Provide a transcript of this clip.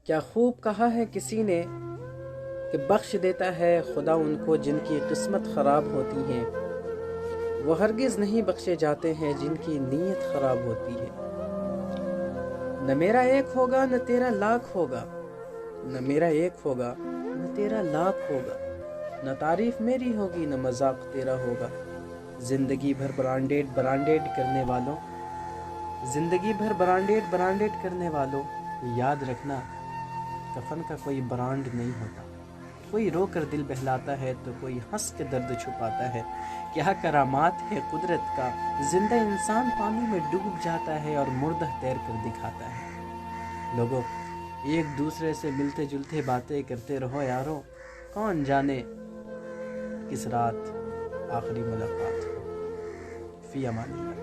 क्या खूब कहा है किसी ने कि बख्श देता है खुदा उनको जिनकी किस्मत ख़राब होती है। वो हरगिज़ नहीं बख्शे जाते हैं जिनकी नीयत ख़राब होती है। न मेरा एक होगा न तेरा लाख होगा, न मेरा एक होगा न तेरा लाख होगा, न तारीफ मेरी होगी न मजाक तेरा होगा। जिंदगी भर ब्रांडेड ब्रांडेड करने वालों, जिंदगी भर ब्रांडेड ब्रांडेड करने वालों, याद रखना कफन का कोई ब्रांड नहीं होता। कोई रो कर दिल बहलाता है तो कोई हंस के दर्द छुपाता है। क्या करामात है कुदरत का, जिंदा इंसान पानी में डूब जाता है और मुर्दा तैर कर दिखाता है। लोगों, एक दूसरे से मिलते जुलते बातें करते रहो यारो, कौन जाने किस रात आखिरी मुलाकात हो। फी अमानिल्लाह।